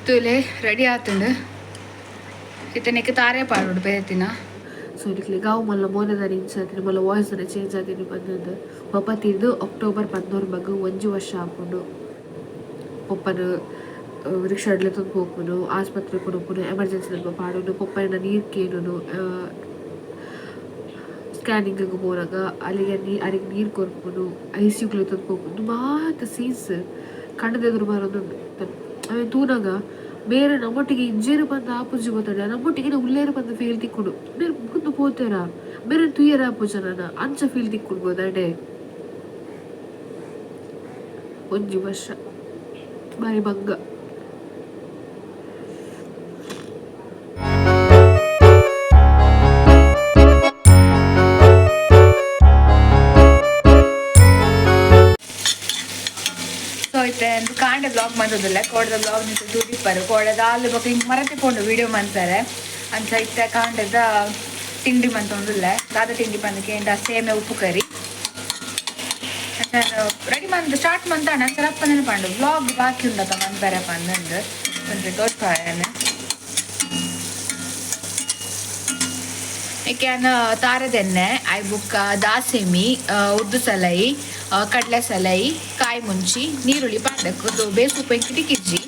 ತುಲೆ ready ಆತುಂಡು ಇತನೆಕ್ ತಾರೆ ಪಾಡುಡು ಬೇತಿನ so ಇದಕ್ಕೆ ಗಾವು ಮಲ್ಲ ಮೋನದಾರಿ ಇಂಚಾತೀನಿ ಮಲ್ಲ voice ಅನ್ನ ಚೇಂಜ್ ಆತೀನಿ ಬಂದದ್ದು ಪಪ್ಪತ್ತಿದ್ದು ಅಕ್ಟೋಬರ್ 14 ಮಗು 1 ವರ್ಷ ಆಪುಂಡು ಪಪ್ಪನ ರಿಕ್ಷಾ ಅಡ್ಲೆ ತಂದು ಹೋಗ್ಬೋದು ಆಸ್ಪತ್ರೆ ಕೊಡೋನು ಎಮರ್ಜೆನ್ಸಿ ನಮ್ಮ ಪಾಡೋನು ಪಪ್ಪನ ನೀರು ಕೇಳೋನು ಸ್ಕ್ಯಾನಿಂಗಿಗೆ ಹೋರಾಗ ಅಲ್ಲಿಗೆ ನೀರು ಕೊರ್ಬೋದು ICUಗೆ ತಂದು ಹೋಗ್ಬೋದು ಮಾತ ಸೀನ್ಸ್ ಕಣ್ಣದೆದುರು ಬರೋದು ಅವೇ ತೂನಾಗ ಬೇರೆ ನಮ್ಮೊಟ್ಟಿಗೆ ಇಂಜೇರು ಬಂದು ಆಪುಜಿ ಗೊತ್ತಾಡ ನಮ್ಮೊಟ್ಟಿಗೆ ಉಳ್ಳೇರು ಬಂದು ಫೀಲ್ ತಿಕ್ಕೊಡು ಬೇರೆ ಮುಂದೆ ಹೋಗ್ತಾರ ಬೇರೆ ತುಯ್ಯರ ಆಪುಜನ ಅಂಚ ಫೀಲ್ ತಿಕ್ಕೊಡ್ಬೋದಾಡೆ 1 ವರ್ಷ ಬಾರಿ ಬಂಗ ಕಾಂಡೆ ಬ್ಲಾಗ್ ಮಂತದಿಲ್ಲ ಕೋಡದ ಬ್ಲಾಗ್ ನಿಂತು ತೂದಿಪ್ಪರು ಕೋಡದ ಅಲ್ಲಿ ಬಗ್ಗೆ ಹಿಂಗೆ ಮರತಿಕೊಂಡು ವಿಡಿಯೋ ಮಾಡ್ತಾರೆ ಅಂತ ಇತ್ತ ಕಾಂಡದ ತಿಂಡಿ ಮಂತೊಂದಿಲ್ಲ ದಾದ ತಿಂಡಿ ಬಂದಕ್ಕೆ ಎಂಡ ಸೇಮೆ ಉಪ್ಪು ಕರಿ ರೆಡಿ ಮಂತ್ ಸ್ಟಾರ್ಟ್ ಮಂತಾಣ ಸರಪ್ಪ ನೆನಪಂಡು ಬ್ಲಾಗ್ ಬಾಕಿ ಉಂಡತ ಮಂತಾರೆ ಪಂದಂದು ಒಂದು ತೋರ್ಪಾಯನ ಏಕೆನ ತಾರದೆಣ್ಣೆ ಐ ಬುಕ್ಕ ದಾಸೆಮಿ ಉದ್ದು ಸಲೈ ಕಡಲೆ ಸಲೈ ಕಾಯಿ ಮುಂಚಿ ನೀರುಳ್ಳಿ ಪಾಡಕ್ಕೆ ಬೇಸು ಉಪ್ಪು ಕಿಜ್ಜಿ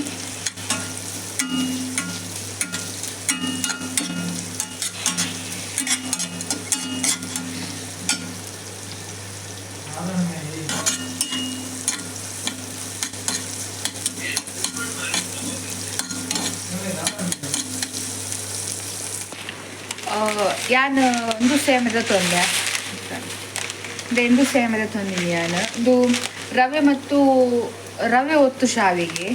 ಯಾನು ಒಂದು ಸೇಮದ ತೊಂದೆ ಎಂದು ಸೇಮದ ತೊಂದಿನಿ ನಾನು ಇದು ರವೆ ಮತ್ತು ರವೆ ಒತ್ತು ಶಾವಿಗೆ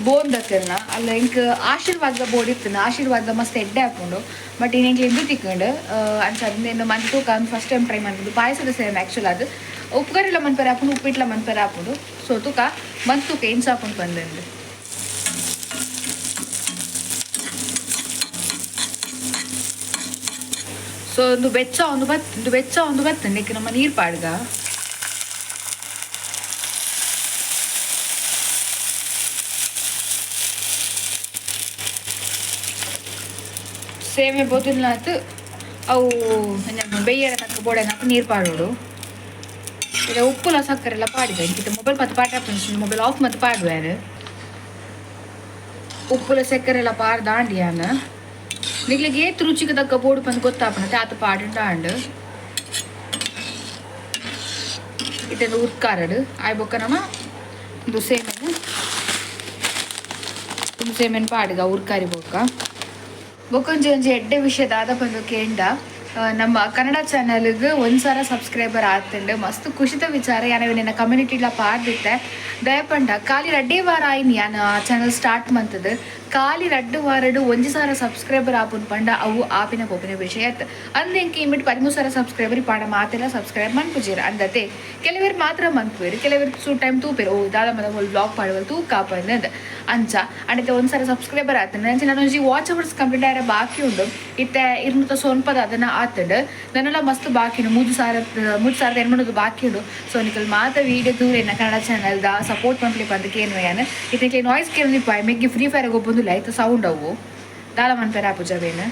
ಬೋಂದತ್ತಲ್ಲ ಅಲ್ಲ ಇಂಕ್ ಆಶೀರ್ವಾದ ಬೋರ್ಡ್ ಇತ್ತು ಆಶೀರ್ವಾದ ಮಸ್ತ್ ಎಡ್ಡೆ ಹಾಕೊಂಡು ಬಟ್ ಇನ್ನೆಂಗೆ ಎಂದು ತಿಕ್ಕೊಂಡು ಅನ್ಸಂದೇನು ಮಂತ್ ತೂಕ ಫಸ್ಟ್ ಟೈಮ್ ಟ್ರೈ ಮಾಡ್ಬೋದು ಪಾಯಸದ ಸೇಮ್ ಆ್ಯಕ್ಚುಲ್ ಅದು ಉಪ್ಪುಗರೆಲ್ಲ ಮನ್ಪೇರೆ ಹಾಕೊಂಡು ಉಪ್ಪಿಟ್ಲ ಮನ್ಪೇರೆ ಹಾಕೊಂಡು ಸೊ ತೂಕ ಮಂತ್ ತೂಕ ಏನು ಹಾಕೊಂಡು ಬಂದಂದು ಸೊ ಒಂದು ಬೆಚ್ಚ ಒಂದು ಬರ್ತಂಡೆ ನಮ್ಮ ನೀರು ಪಾಡ್ಗ ಸೇಮೆ ಬೋದಿಲ್ನಾತು ಅವು ಬೇಯ್ಯರ ತಕ್ಕ ಬೋಡನಾಕು ನೀರು ಪಾಡೋಡು ಈಗ ಉಪ್ಪುಲ ಸಕ್ಕರೆಲ್ಲ ಪಾಡಿದ ಇಂಕಿತ ಮೊಬೈಲ್ ಮತ್ತು ಪಾಟ ಮೊಬೈಲ್ ಆಫ್ ಮತ್ತು ಪಾಡುವಾರು ಉಪ್ಪುಲ ಸಕ್ಕರೆ ಎಲ್ಲ ಪಾಡ್ದಾಂಡಿಯಾನ ನಿಗ್ಲಿಗೆ ಏತ್ ರುಚಿಗೆ ತಕ್ಕ ಬೋಡು ಬಂದು ಗೊತ್ತಾಪನ ತಾತ ಪಾಡು ಇದೆಲ್ಲ ಉರ್ಕಾರಡು ಆಯ್ ಬೊಕ್ಕ ನಮ್ಮ ಇದು ಸೇಮೆನ್ ಪಾಡಿಗ ಉರ್ಕಾರಿ ಬೊಕ್ಕೊಂಜಿ ಒಂಜಿ ಎಡ್ಡೆ ವಿಷಯ ದಾದ ಬಂದು ಕೇಂಡ ನಮ್ಮ ಕನ್ನಡ ಚಾನಲ್ಗೆ ಒಂದ್ಸಲ ಸಬ್ಸ್ಕ್ರೈಬರ್ ಆತಂಡು ಮಸ್ತ್ ಖುಷಿದ ವಿಚಾರ ಯಾನವೆ ನಿನ್ನ ಕಮ್ಯುನಿಟಿಲ ಪಾಡ್ದಿತ್ತೆ ದಯಪಂಡ ಖಾಲಿ 2 ವಾರ ಆಯ್ನಿ ಯಾನ ಚಾನಲ್ ಸ್ಟಾರ್ಟ್ ಮಂತದ್ದು ಖಾಲಿ 2 ವಾರಡು 1 ಸಾರ ಸಬ್ಸ್ಕ್ರೈಬರ್ ಆಪುನ್ ಪಂಡ ಅವು ಆಪಿನ ಪೋಪಿನ ವಿಷಯ ಅಂದೆಂಕಿ ಇಮಿಟ್ 13 ಸಾರ ಸಬ್ಸ್ಕ್ರೈಬರ್ ಪಾಡ ಮಾತೆಲ್ಲ ಸಬ್ಸ್ಕ್ರೈಬ್ ಮನ್ಪುಜೀರ ಅಂದತೆ ಕೆಲವರು ಮಾತ್ರ ಮನ್ಪುವೇರು ಕೆಲವರು ಟೈಮ್ ತೂಪೇರು ಓ ದಾದ ಮದ ಬ್ಲಾಗ್ ಪಾಡುವಲ್ ತೂಕ ಕಾಪಂದ ಅಂಚ ಅಂಡತೆ 1 ಸಾರ ಸಬ್ಸ್ಕ್ರೈಬರ್ ಆತಂಡ ಅಂಚೆ ನಾನು ವಾಚ್ ಅವರ್ಸ್ ಕಂಪ್ಲೀಟ್ ಆಯ್ರೆ ಬಾಕಿ ಉಂಡು ಇತ್ತೆ 200 ಸೊನ್ಪದ ಅದನ್ನ ಆತಂಡು ನನ್ನೆಲ್ಲ ಮಸ್ತ್ ಬಾಕಿ ಉಂಡು 3,800 ಬಾಕಿ ಉಂಡು ಸೊ ನಿಕಲ್ ಮಾತ ವೀಡಿಯೋ ದೂರ ಕನ್ನಡ ಚಾನಲ್ದ ಸಪೋರ್ಟ್ ಮಾಡ್ಲಿಪ್ಪ ಅಂತ ಕೇನು ಯಾನು ಇದಕ್ಕೆ ನಾಯ್ಸ್ ಕೇಳಲಿಪ್ಪ ಮೆಗ್ಗಿ ಫ್ರೀ ಫೈರ್ ಒಬ್ಬಂದಿಲ್ಲ ಆಯ್ತು ಸೌಂಡ್ ಅವು ದಾಲ ಮನ್ಪೇರ ಪೂಜಾವೇನು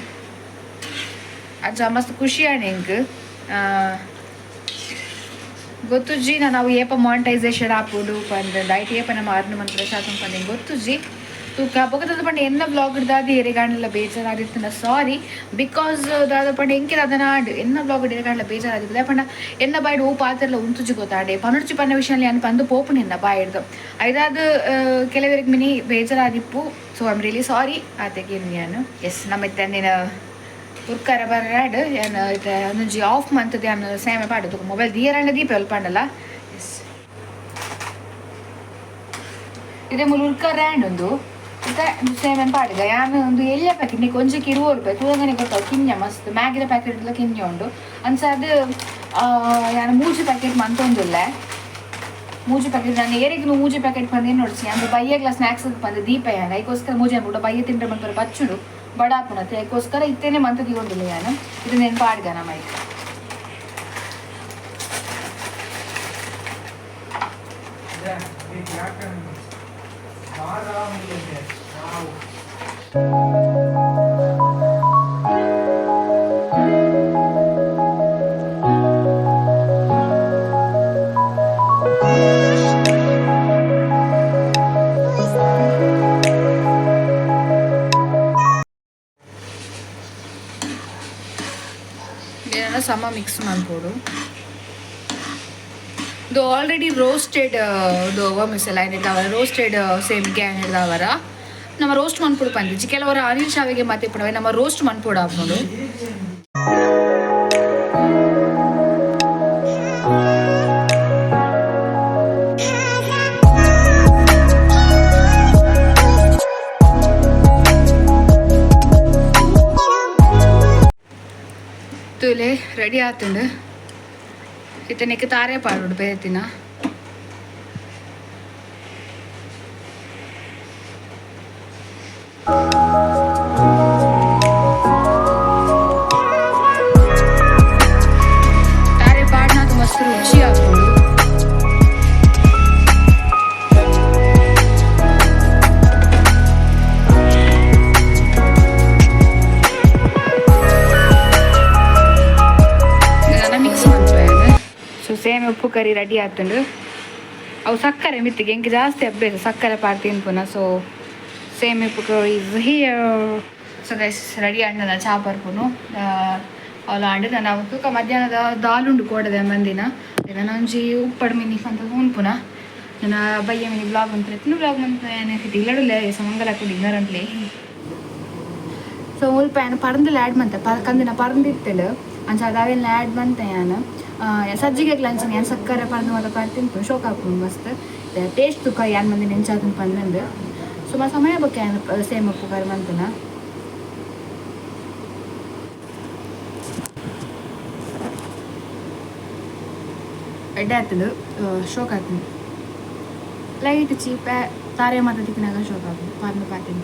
ಅಜ್ಜ ಮಸ್ತ್ ಖುಷಿ ಆಣೆ ಇಂಕ್ ಗೊತ್ತುಜ್ಜಿ ನಾವು ಏಪ ಮಾನಿಟೈಸೇಷನ್ ಆಪುಡು ಪಂದ ಐಟ್ ಏಪ ನಮ್ಮ ಅರ್ನ ಮಂತ್ರ ಶಾತಂ ಪಂದ ಗೊತ್ತುಜ್ಜಿ ತೂಕ ಬೊಕದ ಪಂಡ ಎನ್ನ ಬ್ಲಾಗ್ ಇಡ್ದಾದಿ ಎರೆಗಾಣೆಲ್ಲ ಬೇಜಾರಾದಿತ್ತನ ಸಾರಿ ಬಿಕಾಸ್ ದಾದ ಪಂಡ ಎಂಕಿದ ಅದನ್ನ ಆಡು ಎನ್ನ ಬ್ಲಾಗ್ ಎರೆಗಾಣೆಲ್ಲ ಬೇಜಾರಾದಿತ್ತು ಪಂಡ ಎನ್ನ ಬಾಯ್ಡು ಓ ಪಾತ್ರೆಲ್ಲ ಉಂತುಜಿ ಗೊತ್ತಾಡೆ ಪನುಡ್ಚಿ ಪನ್ನ ವಿಷಯ ಅನ್ ಪಂದು ಪೋಪುನ ಎನ್ನ ಬಾಯ್ಡ್ದು ಐದಾದ ಕೆಲವರಿಗೆ ಮಿನಿ ಬೇಜಾರಾದಿಪ್ಪು ಸೊ ಐಮ್ ರಿಯಲಿ ಸಾರಿ ಆತೆಗೆ ನಾನು ಎಸ್ ನಮ್ಮ ತಂದಿನ ಉರ್ಕಾರ ಬರಾಡು ಏನು ಇದು ಒಂದೊಂಜಿ ಆಫ್ ಮಂತದ ಏನು ಸೇಮೆ ಪಾಡೋದು ಮೊಬೈಲ್ ದೀಯರಂಡ ದೀಪ ಎಲ್ಲಿ ಪಾಡಲ್ಲ ಎಸ್ ಇದೇ ಮೂಲ ಉರ್ಕಾರ ರ್ಯಾಂಡ್ ಒಂದು ಮತ್ತೆ ಸೇಮೆ ಪಾಡಿಗ ಯಾನು ಒಂದು ಎಳ್ಳೆ ಪ್ಯಾಕೆಟ್ ನೀ ಕೊಂಚಕ್ಕೆ 20 ರೂಪಾಯಿ ತುಳಂಗನೆ ಗೊತ್ತಾವು ಕಿಂಜ ಮಸ್ತ್ ಮ್ಯಾಗಿನ ಪ್ಯಾಕೆಟ್ ಎಲ್ಲ ಕಿಂಜ ಉಂಡು ಅನ್ಸದು ಯಾನು ಮೂಜಿ ಪ್ಯಾಕೆಟ್ ಮಂತೊಂದಿಲ್ಲ ಮೂಜಿ ಪ್ಯಾಕೆಟ್ ನಾನು ಏರಿಗೂ ಮೂಜಿ ಪ್ಯಾಕೆಟ್ ಬಂದು ನೋಡಿಸಿ ಅಂದ್ರೆ ಬಯ್ಯಗ್ಲ ಸ್ನಾಕ್ಸ್ ಬಂದು ದೀಪ ಯಾನ ಅದಕ್ಕೋಸ್ಕರ ಮೂಜಿ ಅನ್ಬಿಟ್ಟು ಬಯ್ಯ ತಿಂಡ್ರೆ ಮಂತಾರೆ ಬಚ್ಚುಡು ಬಡಾಪುಣತೆ ಅದಕ್ಕೋಸ್ಕರ ಇತ್ತೇನೆ ಮಂತ ತಗೊಂಡಿಲ್ಲ ನಾನು ಇದು ನೆನ್ ಪಾಡ್ಗ ನಮ್ಮ ಸಮ ಮಿಕ್ಸ್ ಮಾಡ್ಬೋದು. ಇದು ಆಲ್ರೆಡಿ ರೋಸ್ಟೆಡ್ ಇದು ಮಿಸಲ ಏನಿದ್ದಾವಲ್ಲ ರೋಸ್ಟೆಡ್ ಸೇಮಿಗೆ ಏನಿದ್ದಾವರ ನಮ್ಮ ರೋಸ್ಟ್ ಮನ್ಪುಡು ಪಂದಿಜ್ಜಿ ಕೆಲವರು ಅನಿಲ್ ಶಾವಿಗೆ ಮತ್ತೆ ಪುಡವೆ ನಮ್ಮ ರೋಸ್ಟ್ ಮನ್ಪುಡು ಹಾಕ್ಬೋದು. ತುಲೆ ರೆಡಿ ಆತುಂಡು ಇತನೆಕ್ಕೆ ತಾರೆ ಪಾಡುಡು ಬೇತಿನ ತಾರೆ ಪಾಡ್ನಾಗ ಮಸ್ತ್ ರುಚಿ ಆಗ್ಬೋದು. ಸೇಮೆ ಉಪ್ಪು ಕರಿ ರೆಡಿ ಆತುಂಡು ಅವು ಸಕ್ಕರೆ ಮಿತ್ತಿಗೆ ಎಂಗೆ ಜಾಸ್ತಿ ಅಭ್ಯಾಸ ಸಕ್ಕರೆ ಪಾಡ್ ತಿನ್ಪುನ. ಸೊ ಸೇಮೆ ಉಪ್ಪು ಕರಿ is here. So guys ready ಆಂಡನ ಚಾ ಬರ್ಪುನು ಅವಳು ಆಂಡು ನಾನು ಅವಕ್ಕೆ ಮಧ್ಯಾಹ್ನದ ದಾಲುಂಡು ಕೋಡದೆ ಮಂದಿನ ಒಂಜಿ ಉಪ್ಪಡು ಮಿನಿ ಅಂತ ಉನ್ಪುನ ನಾನು ಬಯ್ಯ ಮಿನಿ ಬ್ಲಾಗ್ ಅಂತ ಬ್ಲಾಗ್ ಮಂತ್ ಇಲ್ಲಡುಲ್ಲ ಮಂಗಲ ಕುಡಿ ಇಂಗರಂಟ್ಲಿ. ಸೊ ಉಲ್ಪ ಏನು ಪರಂದಿಲ್ಲ ಆ್ಯಡ್ ಮಂತೆ ಕಂದಿನ ಪರಂದಿತ್ತೇಳು ಅಂಚ ಅದಾವೆಲ್ಲ ಆ್ಯಡ್ ಮಂತೆ ನಾನು ಸಜ್ಜಿಗೆ ಲಂಚ ಏನು ಸಕ್ಕರೆ ಪಂದು ಮಾತ್ರ ಪಡ್ತೀನಿ ಶೋಕ್ ಹಾಕ್ಬೋದು ಮಸ್ತ್ ಟೇಸ್ಟ್ ತುಕ್ಕ ಏನು ಮಂದಿ ನೆಂಚಾದನ್ನು ಪಂದಂದು ಸುಮಾರು ಸಮಯ ಬಗ್ಗೆ ಏನು ಸೇಮ್ ಉಪ್ಪು ಕರಿ ಮಂತನ ಎಡ್ಡೆ ಆಗ್ತದೆ ಶೋಕ್ ಆಗ್ತೀನಿ ಲೈಟ್ ಚೀಪ ತಾರೆ ಮಾತ್ರ ತಿಕ್ಕಿನಾಗ ಶೋಕ್ ಆಗ್ಬೋದು ಪಾರ್ನ ಪಾಟಿನ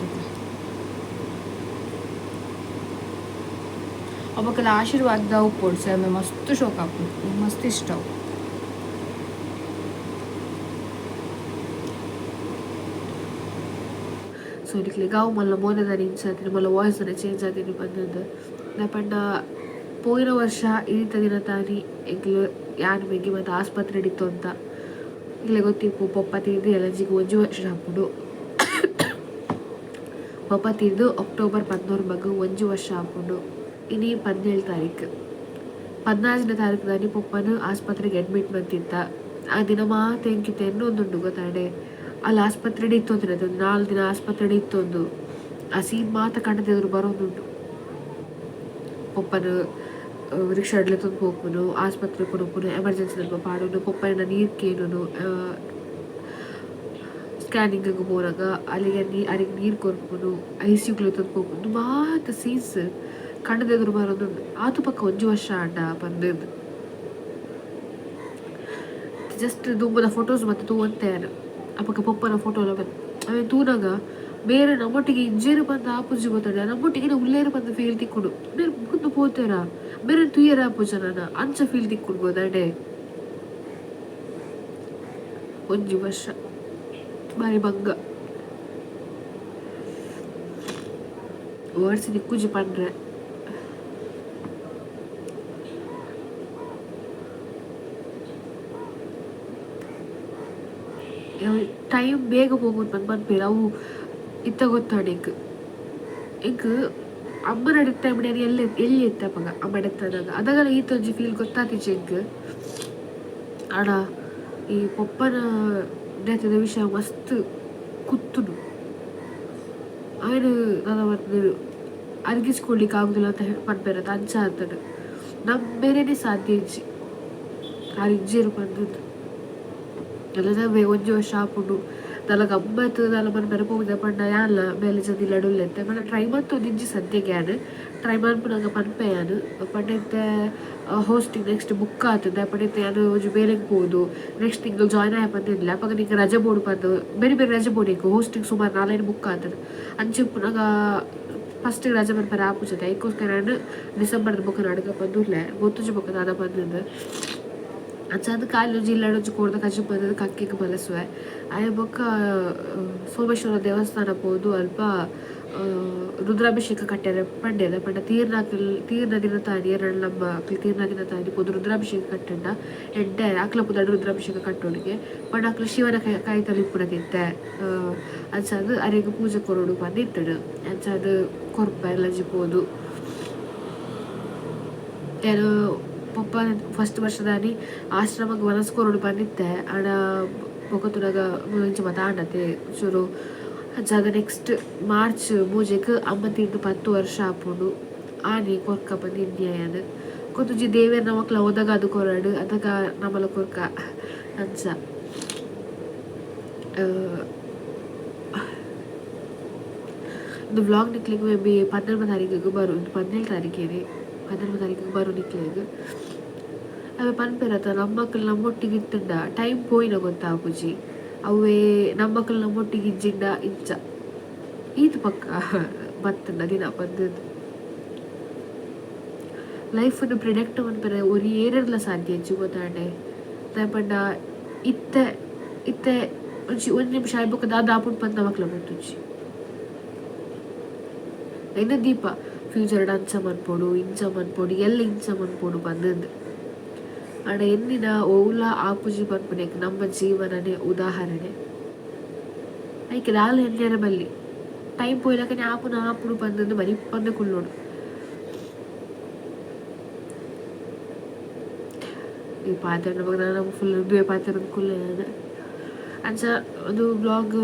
ಅವಕ್ಕೆಲ್ಲ ಆಶೀರ್ವಾದ ಉಪ್ಪು ಸೇಮೆ ಮಸ್ತ್ ಶೋಕ್ ಹಾಕ್ಬೋದು ಮಸ್ತ್ ಇಷ್ಟ. ಸೊ ಇದಕ್ಕೆ ಗಾವು ಮಲ್ಲ ಮೋನದ ಇಂಚಾತೀನಿ ಮಲ್ಲ ವಾಯ್ಸ್ ಚೇಂಜ್ ಆತೀನಿ ಬಂದದ್ದು ನಾ ಪಂಡ ಪೋಯಿನ ವರ್ಷ ಇಳಿತ ದಿನ ತಾನಿ ಎಂಗ್ಲು ಯಾನ್ ಬೆಂಗಿ ಮತ್ತು ಆಸ್ಪತ್ರೆ ಹಿಡಿತು ಅಂತ ಇಲ್ಲೇ ಗೊತ್ತಿಪ್ಪು ಪಪ್ಪ ತೀರ್ದು ಎಲರ್ಜಿಗೆ 1 ವರ್ಷ ಹಾಕ್ಬಿಡು ಪಪ್ಪ ತೀರ್ದು ಅಕ್ಟೋಬರ್ 14 ಮಗು 1 ವರ್ಷ ಹಾಕ್ಬಿಡು. ಇನ್ನು 17 ತಾರೀಕು 14ನೇ ತಾರೀಕು ದಾನಿ ಪಪ್ಪನು ಆಸ್ಪತ್ರೆಗೆ ಅಡ್ಮಿಟ್ ಬಂತಿದ್ದ. ಆ ದಿನ ಮಾತು ಹೆಂಗಿತ್ತು ಇನ್ನೊಂದುಂಡು ಗೊತ್ತಾಡೆ ಅಲ್ಲಿ ಆಸ್ಪತ್ರೆ ಇತ್ತೊಂದ್ರೆ ಅದೊಂದು 4 ದಿನ ಆಸ್ಪತ್ರೆ ಇತ್ತೊಂದು ಆ ಸೀನ್ ಮಾತ ಕಂಡದೆದ್ರು ಬರೋದುಂಟು. ಪಪ್ಪನು ರಿಕ್ಷಾ ಅಡ್ಲೆ ತಂದು ಹೋಗ್ಬೋದು ಆಸ್ಪತ್ರೆ ಕೊಡೋನು ಎಮರ್ಜೆನ್ಸಿ ಸ್ವಲ್ಪ ಪಾಡೋನು ಪಪ್ಪನ ನೀರು ಕೇಳೋನು ಸ್ಕ್ಯಾನಿಂಗ್ ಹೋದಾಗ ಅಲ್ಲಿಗೆ ನೀರು ಕೊಡ್ಬೋದು ICUಗಳು ತಂದು ಹೋಗ್ಬೋದು ಮಾತು ಸೀನ್ಸ್ ಕಣ್ಣದೆದುರು ಬರೋದು ಆತು ಪಕ್ಕ 1 ವರ್ಷ ಅಡ್ಡ ಬಂದದ್ದು ಜಸ್ಟ್ ದುಂಬದ ಫೋಟೋಸ್ ಮತ್ತೆ ತೂವಂತೇನು ಅಪ್ಪಕ್ಕ ಪಪ್ಪನ ಫೋಟೋ ಎಲ್ಲ ಬಂದು ಅವೇ ತೂನಾಗ ಬೇರೆ ನಮ್ಮೊಟ್ಟಿಗೆ ಇಂಜೇರು ಬಂದು ಆಪುಜಿ ಗೊತ್ತಾಡ ನಮ್ಮೊಟ್ಟಿಗೆ ಉಳ್ಳೇರು ಬಂದು ಫೀಲ್ ತಿಕ್ಕೊಡು ಬೇರೆ ಮುಗಿದು ಪೋತೇರ ಬೇರೆ ತುಯ್ಯರ ಆಪುಜ ನಾನು ಅಂಚ ಫೀಲ್ ತಿಕ್ಕೊಡ್ಬೋದು ಅಡೆ 1 ವರ್ಷ ಬಾರಿ ಬಂಗ ವರ್ಡ್ಸ್ ನಿಕ್ಕುಜಿ ಪಂಡ್ರೆ ಟೈಮ್ ಬೇಗ ಹೋಗೋದು ಬಂದ್ಬೇಡ ಅವು ಇತ್ತ ಗೊತ್ತಾಡಿ ಈಗ ಅಮ್ಮನ ಅಡಿತ ಮನೆಯಲ್ಲಿ ಎಲ್ಲಿ ಇತ್ತಪ್ಪಾಗ ಅಮ್ಮ ಅಡತ್ತದಾಗ ಅದಾಗಲ್ಲ ಈತೊಂಜಿ ಫೀಲ್ ಗೊತ್ತಾತಿಚ್ಚೆ ಈಗ ಅಡ ಈ ಪಪ್ಪನ ಡೆತ್ತದ ವಿಷಯ ಮಸ್ತ್ ಕುತ್ತುನು ಅವನು ನಾನು ಮತ್ತೆ ಅರ್ಗಿಸ್ಕೊಳ್ಲಿಕ್ಕೆ ಆಗುದಿಲ್ಲ ಅಂತ ಪಡ್ಬೇರತ್ತ ಅಂಚ ಅಂತಡು ನಮ್ಮ ಬೇರೆನೇ ಸಾಧ್ಯ ಇಜ್ಜಿ ಆ ಇಜ್ಜಿರು ಬಂದದ್ದು ಎಲ್ಲ 1 ವರ್ಷ ಆಪುಂಡು ನಲ್ಲ ಗಮ್ಮತ್ತು ನಲ್ಲ ಮನ ಬೆರಪೋಗಿದ ಪಂಡ ಯಾನ್ಲ ಮೇಲೆ ಜದಿಲ್ಲ ಅಡುಲ್ಲೆತ್ತೆ ಮನ ಟ್ರೈ ಮಂತು ನಿಂಜಿ ಸದ್ಯಕ್ಕೆ ಯಾನು ಟ್ರೈ ಮಾಡ್ಪು ನಂಗೆ ಪನ್ಪೆ ಯಾನು ಪಂಡೈತೆ ಹೋಸ್ಟಿಂಗ್ ನೆಕ್ಸ್ಟ್ ಬುಕ್ ಆಗ್ತದೆ ಪಂಡೈತೆ ಯಾನು ಒಂಜಿ ಬೇರೆಗೆ ಹೋದು ನೆಕ್ಸ್ಟ್ ತಿಂಗಳು ಜಾಯ್ನ್ ಆಯ ಬಂದಿಲ್ಲ ಅಪ್ಪಾಗ ನಿಂಗೆ ರಜೆ ಬೋರ್ಡು ಬಂದು ಬೇರೆ ಬೇರೆ ರಜೆ ಬೋರ್ಡಿಗೆ ಹೋಸ್ಟಿಂಗ್ ಸುಮಾರು 4 ಬುಕ್ ಆಗ್ತದೆ ಅಂಚಿಪ್ಪು ನಂಗೆ ಫಸ್ಟಿಗೆ ರಜೆ ಬರ್ತಾರೆ ಆಪುಜತೆ ಅದಕ್ಕೋಸ್ಕರ ನಾನು ಡಿಸೆಂಬರ್ದ ಬುಕ್ ನಡ್ಕ ಬಂದಿಲ್ಲ ಗೊತ್ತುಜಿ ಬುಕ್ ನಾನು ಬಂದಿದ್ದು ಅಂಚ ಕಾಲು ಜಿಲ್ಲಾಡೊಂಚು ಕೊಡ್ದ ಕಚ್ಚಿ ಬಂದದ್ದು ಕಕ್ಕಿಗೆ ಬಲಸುವೆ ಅಯ್ಯ ಬೊಕ್ಕ ಸೋಮೇಶ್ವರ ದೇವಸ್ಥಾನ ಹೋದು ಅಲ್ಪ ರುದ್ರಾಭಿಷೇಕ ಕಟ್ಟ್ಯಾರ ಪಂಡ್ಯದ ಪಂಡ ತೀರ್ನ ದಿನ ತಾನಿ ಎರಡು ನಮ್ಮ ತೀರ್ನ ದಿನ ತಾನಿ ಪೋದು ರುದ್ರಾಭಿಷೇಕ ಕಟ್ಟಂಡ ಎಡ್ಡೆ ಅಕ್ಲ ಪುದಾಡ ರುದ್ರಾಭಿಷೇಕ ಕಟ್ಟೋಡಿಗೆ ಪಂಡ ಅಕ್ಲ ಶಿವನ ಕೈ ತಲಿಪುನದಿತ್ತೆ ಅಂಚದು ಅರೆಗೆ ಪೂಜೆ ಕೊರೋಡು ಬಂದಿತ್ತಡು ಅಂಚದು ಕೊರ್ಪ ಎಲ್ಲ ಜಿಪ್ಪೋದು ಏನು ಪಪ್ಪ ಫಸ್ಟ್ ವರ್ಷದಾನಿ ಆಶ್ರಮಕ್ಕೆ ವನಸ್ಕೊರೋಡು ಬಂದಿತ್ತೆ ಆಡ ಬೊಕತುನಾಗ ಮುಂಚೆ ಮಾತಾಡತ್ತೆ ಚೂರು ಜಾಗ ನೆಕ್ಸ್ಟ್ ಮಾರ್ಚ್ ಮೂಜೆಗೆ ಅಮ್ಮತ್ತಿಂದು 10 ವರ್ಷ ಆಪುಂಡು ಆನೆ ಕೊರ್ಕ ಬಂದು ಇಂಡಿಯಾಯದು ಕೊತ್ತುಜಿ ದೇವೇರ್ನ ಮಕ್ಳ ಹೋದಾಗ ಅದು ಕೊರಡು ಅದಾಗ ನಮ್ಮಲ ಕೊರ್ಕ ಅಂಚ ಇದು ವ್ಲಾಗ್ ನಿಕ್ಲಿಗೆ ಮೇ ಬಿ 12 ತಾರೀಕಿಗೆ ಬರು 17 ತಾರೀಕಿಗೆ 12 ತಾರೀಕಿಗೆ ಬರು ನಿಕ್ಲಿಗೆ ಅವೆ ಪನ್ಪೆರತ್ತ ನಮ್ಮ ಮಕ್ಕಳು ನಮ್ಮೊಟ್ಟಿಗೆ ಇತ್ತುಂಡ ಟೈಮ್ ಪೋಯಿನ ಗೊತ್ತಾಪುಜಿ ಅವೇ ನಮ್ಮ ಮಕ್ಕಳು ನಮ್ಮೊಟ್ಟಿಗೆ ಇಜ್ಜಿಂಡ ಇಂಚ ಈತು ಪಕ್ಕ ಬತ್ತಂಡ ದಿನ ಬಂದದ್ದು ಲೈಫನ್ನು ಪ್ರಿಡೆಕ್ಟ್ ಮನ್ಪರೆ ಒರಿ ಏನಿರಲ್ಲ ಸಾಧ್ಯ ಹೆಚ್ಚು ಗೊತ್ತಾಂಡೆ ಪಂಡ ಇತ್ತೆ ಇತ್ತೆ ಒಂಚಿ 1 ನಿಮಿಷ ಆಯ್ಬೇಕು ದಾಪುಂಡು ಬಂದ ಮಕ್ಳ ಗೊತ್ತುಚ್ಚಿ ಇನ್ನು ದೀಪ ಫ್ಯೂಚರ್ ಅಂಚ ಮನ್ಪೋಡು ಇಂಚ ಮನ್ಪೋಡು ಎಲ್ಲ ಇಂಚ ಮನ್ಪೋಡು ಬಂದದ್ದು ಆಡ ಎನ್ನಿನ ಓಲ ಆಪುಜಿ ಪನ್ಪುನೆಕ್ ನಮ್ಮ ಜೀವನನೇ ಉದಾಹರಣೆ ಐಕೆ ಲಾಲ್ ಎನ್ನೆರ ಬಲ್ಲಿ ಟೈಮ್ ಪೋಯ್ಲಕನೆ ಆಪುಡು ಬಂದದ್ದು ಮರಿಪ್ಪಂದೆ ಕುಳ್ಳೋಡು ಈ ಪಾತ್ರ ನಮ್ಮ ಫುಲ್ ದುವೆ ಪಾತ್ರ ಕುಲ್ಲ ಅಂಚ ಒಂದು ಬ್ಲಾಗ್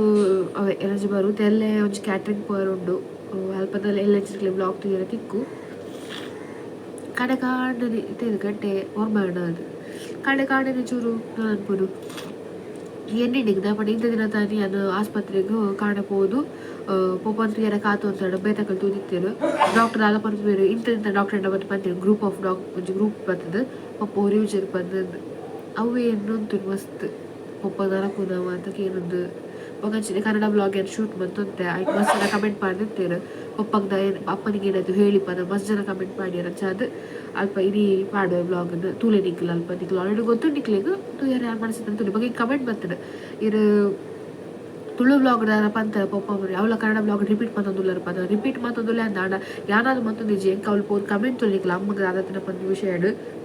ಅವೇ ಎನರ್ಜಿ ಬರು ತೆಲ್ಲೆ ಒಂಚು ಕ್ಯಾಟ್ರಿಂಗ್ ಪೋರ್ ಉಂಡು ಅಲ್ಪದಲ್ಲಿ ಎಲ್ಲ ಬ್ಲಾಗ್ ತೆಗಿಯರ ತಿಕ್ಕು ಕಡೆ ಕಾಂಡನೆ ಇದು ಗಂಟೆ ಓರ್ಮಾಡ ಅದು ಕಡೆ ಕಾಂಡನೆ ಚೂರು ನಾನು ಅನ್ಬೋದು ಎಣ್ಣೆಗೆ ದಪಡ ಇಂಥ ದಿನ ತಾನಿ ಅದು ಆಸ್ಪತ್ರೆಗೂ ಕಾಣಬಹುದು ಪೊಪ್ಪಂತಿಯರ ಕಾತು ಅಂತ ಬೇತಕಲ್ ತೂದಿತ್ತೇರು ಡಾಕ್ಟರ್ ಆಲ ಪಂತೇರು ಇಂಥ ಡಾಕ್ಟರ್ ಬಂದು ಬಂತೇರು ಗ್ರೂಪ್ ಆಫ್ ಒಂಜಿ ಗ್ರೂಪ್ ಬರ್ತದೆ ಪಪ್ಪ ಒರಿಯುಜರು ಬಂದದ್ದು ಅವೇ ಎನ್ನೊಂದು ಮಸ್ತ್ ಪಪ್ಪ ನರಕುದವ ಅಂತ ಏನೊಂದು ಪಕ್ಕಂಚಿನ ಕನ್ನಡ ಬ್ಲಾಗ್ ಏನು ಶೂಟ್ ಬಂತಂತೆ ಆಯ್ತು ಮಸ್ತ್ ಜನ ಕಮೆಂಟ್ ಮಾಡಿರ್ತಾರೆ ಪಪ್ಪಂದ ಅಪ್ಪನಿಗೆ ಏನಾಯ್ತು ಹೇಳಿಪ್ಪ ಮಸ್ತ್ ಜನ ಕಮೆಂಟ್ ಮಾಡ್ಯಾರ ಅದು ಅಲ್ಪ ಇಡೀ ಪಾಡುವ ಬ್ಲಾಗನ್ನು ತೂಲೆ ನಿಕ್ಲ ಅಲ್ಪ ನಿಕ್ಲು ಆಲ್ರೆಡಿ ಗೊತ್ತು ನಿಕ್ಲಿಗೆ ತೂ ಯಾರು ಮಾಡಿಸಿದ್ರೆ ತುಳಿ ಬಗ್ಗೆ ಕಮೆಂಟ್ ಬರ್ತಾರೆ ಇದು ತುಳು ಬ್ಲಾಗ್ ಪಂತ ಪಪ್ಪ ಮರಿ ಅವಳ ಕನ್ನಡ ಬ್ಲಾಗ್ ರಿಪೀಟ್ ಮತ್ತೊಂದುಲ್ಲರ ಪದ ರಿಪೀಟ್ ಮತ್ತೊಂದುಲ್ಲ ಅಂದಾಡ ಯಾನಾದ್ರು ಮತ್ತೊಂದು ಜೇಂಕ ಅವಳು ಪೋದು ಕಮೆಂಟ್ ತೊಳಿಕ್ಲ ಅಮ್ಮಗೆ ಆದತ್ತಿನ ಒಂದು ವಿಷಯ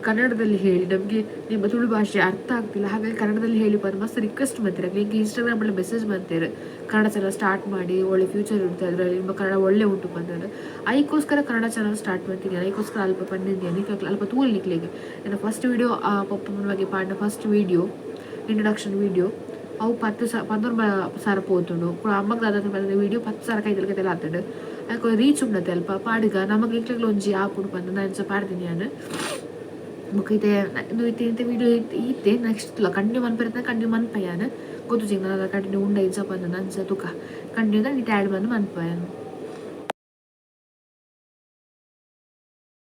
ಕನ್ನಡದಲ್ಲಿ ಹೇಳಿ ನಮಗೆ ನಿಮ್ಮ ತುಳು ಭಾಷೆ ಅರ್ಥ ಆಗ್ತಿಲ್ಲ ಹಾಗಾಗಿ ಕನ್ನಡದಲ್ಲಿ ಹೇಳಿ ಬಂದು ಮಸ್ತ್ ರಿಕ್ವೆಸ್ಟ್ ಮಾಡ್ತೀರ ನಿಮಗೆ ಇನ್ಸ್ಟಾಗ್ರಾಮಲ್ಲಿ ಮೆಸೇಜ್ ಮಾಡ್ತೀರ ಕನ್ನಡ ಚಾನಲ್ ಸ್ಟಾರ್ಟ್ ಮಾಡಿ ಒಳ್ಳೆ ಫ್ಯೂಚರ್ ಉಂಟು ಅದರಲ್ಲಿ ನಿಮ್ಮ ಕನ್ನಡ ಒಳ್ಳೆ ಉಂಟು ಬಂದ ಅದಕ್ಕೋಸ್ಕರ ಕನ್ನಡ ಚಾನಲ್ ಸ್ಟಾರ್ಟ್ ಮಾಡ್ತೀನಿ ಅದಕ್ಕೋಸ್ಕರ ಅಲ್ಪ ಪಂಡಿದ್ದೆ ಅಲ್ಪ ತೂಲ್ ನಿಕ್ಲಿಗೆ ನನ್ನ ಫಸ್ಟ್ ವೀಡಿಯೋ ಆ ಪಪ್ಪನ ಬಗ್ಗೆ ಪಾಡಿನ ಫಸ್ಟ್ ವೀಡಿಯೋ ಇಂಟ್ರೊಡಕ್ಷನ್ ವೀಡಿಯೋ ಅವು 11 ಸಾರ పోతుండు ఇప్పుడు అమ్మకి దాదాపు వీడియో 10 సార కైదలకి తెలాతాడు అది రీచ్ ఉండదు అಲ್ಪ పాడుಗ ನಮಗೆ ಇಂಕ್ಲೆಗ್ಲ ಒಂಜಿ ಆಪುಡು ಬಂದು ನಾನು ಪಾಡ್ತೀನಿ ನಾನು ಮುಖೈತೆ ಇಂಥ ವೀಡಿಯೋ ಇತ್ತೆ ನೆಕ್ಸ್ಟ್ ಕಂಟಿನ್ಯೂ ಮನ್ಪೇರ್ತದೆ ಕಂಟಿನ್ಯೂ ಮನ್ಪಯ್ಯಾನ ಗೊತ್ತು ಜಿಂಗ ಕಂಟಿನ್ಯೂ ಉಂಡ ಇಜ್ಜ ಬಂದು ನಂಚ ತುಕ ಕಂಟಿನ್ಯೂ ನೀಟ್ ಆ್ಯಡ್ ಬಂದು ಮನ್ಪಯ್ಯಾನು